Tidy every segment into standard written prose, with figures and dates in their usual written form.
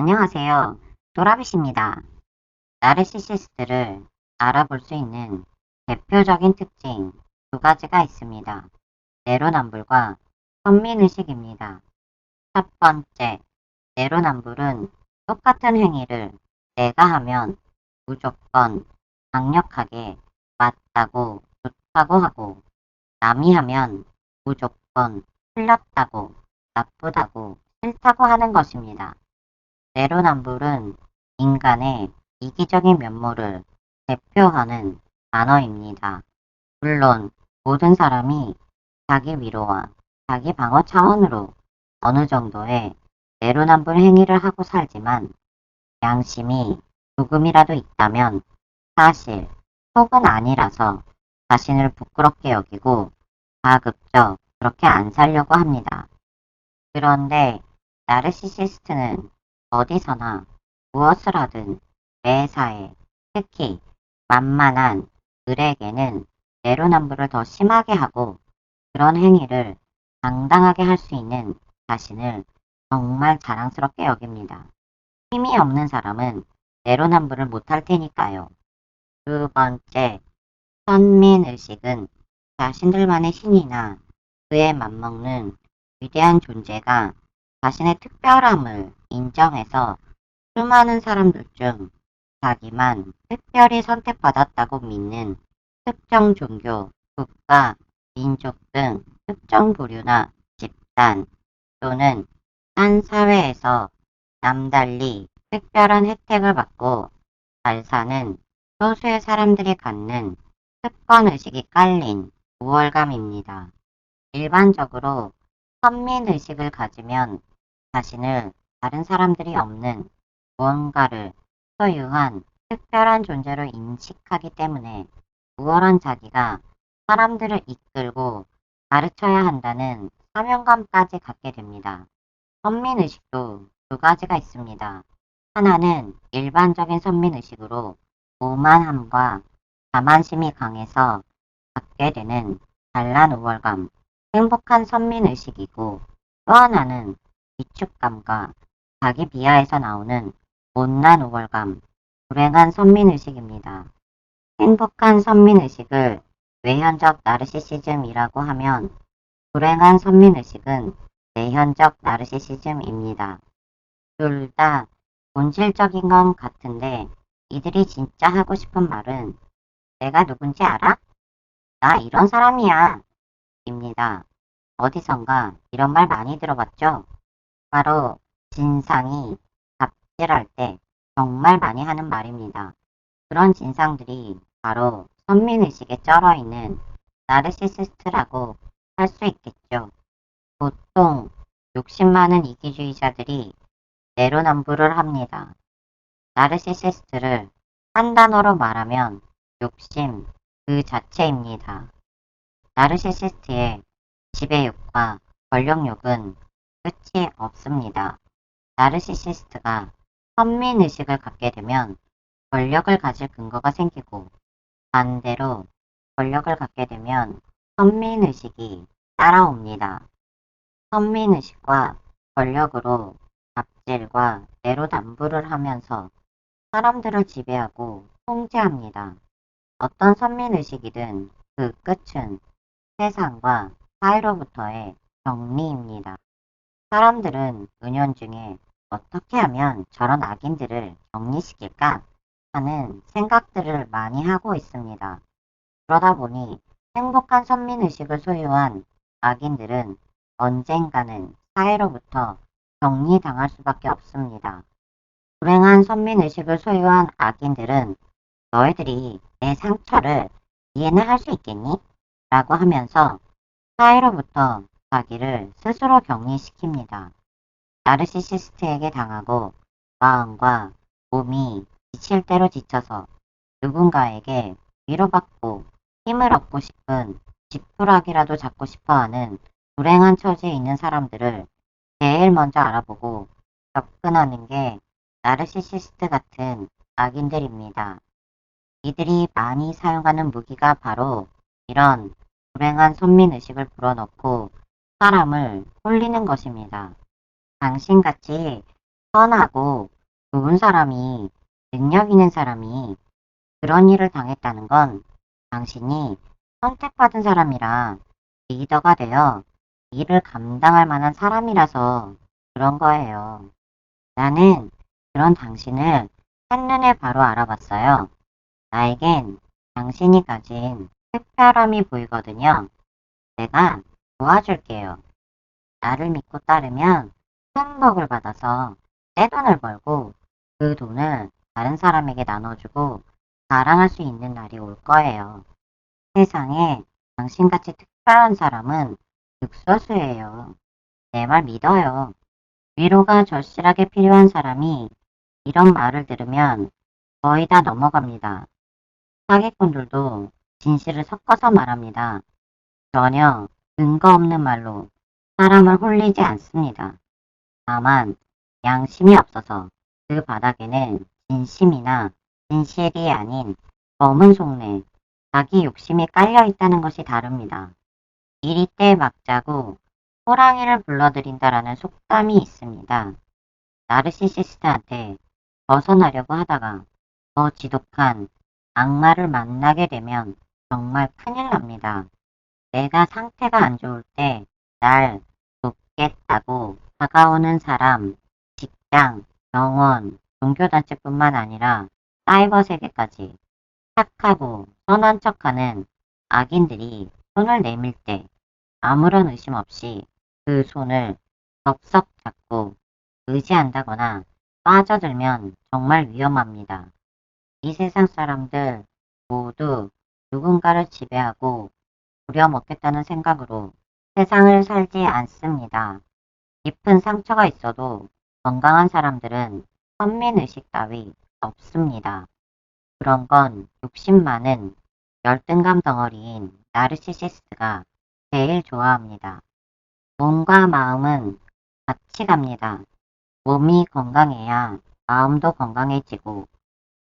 안녕하세요. 도라빗입니다. 나르시시스트를 알아볼 수 있는 대표적인 특징 두 가지가 있습니다. 내로남불과 선민의식입니다. 첫 번째, 내로남불은 똑같은 행위를 내가 하면 무조건 강력하게 맞다고 좋다고 하고 남이 하면 무조건 틀렸다고 나쁘다고 싫다고 하는 것입니다. 내로남불은 인간의 이기적인 면모를 대표하는 단어입니다. 물론 모든 사람이 자기 위로와 자기 방어 차원으로 어느 정도의 내로남불 행위를 하고 살지만 양심이 조금이라도 있다면 사실 속은 아니라서 자신을 부끄럽게 여기고 가급적 그렇게 안 살려고 합니다. 그런데 나르시시스트는 어디서나 무엇을 하든 매사에 특히 만만한 을에게는 내로남불을 더 심하게 하고 그런 행위를 당당하게 할 수 있는 자신을 정말 자랑스럽게 여깁니다. 힘이 없는 사람은 내로남불을 못할 테니까요. 두 번째, 선민의식은 자신들만의 신이나 그에 맞먹는 위대한 존재가 자신의 특별함을 인정해서 수많은 사람들 중 자기만 특별히 선택받았다고 믿는 특정 종교, 국가, 민족 등 특정 부류나 집단 또는 한 사회에서 남달리 특별한 혜택을 받고 잘 사는 소수의 사람들이 갖는 특권의식이 깔린 우월감입니다. 일반적으로 선민의식을 가지면 자신을 다른 사람들이 없는 무언가를 소유한 특별한 존재로 인식하기 때문에 우월한 자기가 사람들을 이끌고 가르쳐야 한다는 사명감까지 갖게 됩니다. 선민의식도 두 가지가 있습니다. 하나는 일반적인 선민의식으로 오만함과 자만심이 강해서 갖게 되는 잘난 우월감, 행복한 선민의식이고 또 하나는 위축감과 자기 비하에서 나오는 못난 우월감, 불행한 선민의식입니다. 행복한 선민의식을 외현적 나르시시즘이라고 하면 불행한 선민의식은 내현적 나르시시즘입니다. 둘 다 본질적인 건 같은데 이들이 진짜 하고 싶은 말은 내가 누군지 알아? 나 이런 사람이야. 입니다. 어디선가 이런 말 많이 들어봤죠? 바로 진상이 갑질할 때 정말 많이 하는 말입니다. 그런 진상들이 바로 선민의식에 쩔어있는 나르시시스트라고 할 수 있겠죠. 보통 욕심 많은 이기주의자들이 내로남불을 합니다. 나르시시스트를 한 단어로 말하면 욕심 그 자체입니다. 나르시시스트의 지배욕과 권력욕은 끝이 없습니다. 나르시시스트가 선민의식을 갖게 되면 권력을 가질 근거가 생기고 반대로 권력을 갖게 되면 선민의식이 따라옵니다. 선민의식과 권력으로 갑질과 내로남불을 하면서 사람들을 지배하고 통제합니다. 어떤 선민의식이든 그 끝은 세상과 사회로부터의 격리입니다. 사람들은 은연중에 어떻게 하면 저런 악인들을 격리시킬까 하는 생각들을 많이 하고 있습니다. 그러다 보니 행복한 선민의식을 소유한 악인들은 언젠가는 사회로부터 격리당할 수밖에 없습니다. 불행한 선민의식을 소유한 악인들은 너희들이 내 상처를 이해는 할 수 있겠니? 라고 하면서 사회로부터 자기를 스스로 격리시킵니다. 나르시시스트에게 당하고 마음과 몸이 지칠 대로 지쳐서 누군가에게 위로받고 힘을 얻고 싶은 지푸라기라도 잡고 싶어하는 불행한 처지에 있는 사람들을 제일 먼저 알아보고 접근하는 게 나르시시스트 같은 악인들입니다. 이들이 많이 사용하는 무기가 바로 이런 불행한 선민의식을 불어넣고 사람을 홀리는 것입니다. 당신같이 선하고 좋은 사람이, 능력 있는 사람이 그런 일을 당했다는 건 당신이 선택받은 사람이라 리더가 되어 일을 감당할 만한 사람이라서 그런 거예요. 나는 그런 당신을 한눈에 바로 알아봤어요. 나에겐 당신이 가진 특별함이 보이거든요. 내가 도와줄게요. 나를 믿고 따르면 큰 복을 받아서 떼돈을 벌고 그 돈을 다른 사람에게 나눠주고 자랑할 수 있는 날이 올 거예요. 세상에 당신같이 특별한 사람은 극소수예요. 내 말 믿어요. 위로가 절실하게 필요한 사람이 이런 말을 들으면 거의 다 넘어갑니다. 사기꾼들도 진실을 섞어서 말합니다. 전혀 근거 없는 말로 사람을 홀리지 않습니다. 다만 양심이 없어서 그 바닥에는 진심이나 진실이 아닌 검은 속내, 자기 욕심이 깔려 있다는 것이 다릅니다. 이리 때 막자고 호랑이를 불러들인다라는 속담이 있습니다. 나르시시스트한테 벗어나려고 하다가 더 지독한 악마를 만나게 되면 정말 큰일 납니다. 내가 상태가 안 좋을 때 날 돕겠다고 다가오는 사람, 직장, 병원, 종교단체뿐만 아니라 사이버 세계까지 착하고 선한 척하는 악인들이 손을 내밀 때 아무런 의심 없이 그 손을 덥석 잡고 의지한다거나 빠져들면 정말 위험합니다. 이 세상 사람들 모두 누군가를 지배하고 부려먹겠다는 생각으로 세상을 살지 않습니다. 깊은 상처가 있어도 건강한 사람들은 선민의식 따위 없습니다. 그런 건 욕심 많은 열등감 덩어리인 나르시시스트가 제일 좋아합니다. 몸과 마음은 같이 갑니다. 몸이 건강해야 마음도 건강해지고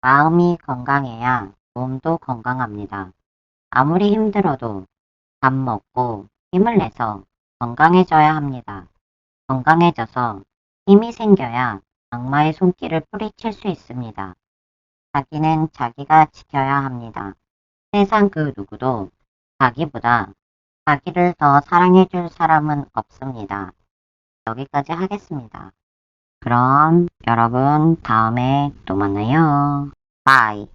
마음이 건강해야 몸도 건강합니다. 아무리 힘들어도 밥 먹고 힘을 내서 건강해져야 합니다. 건강해져서 힘이 생겨야 악마의 손길을 뿌리칠 수 있습니다. 자기는 자기가 지켜야 합니다. 세상 그 누구도 자기보다 자기를 더 사랑해줄 사람은 없습니다. 여기까지 하겠습니다. 그럼 여러분 다음에 또 만나요. 바이.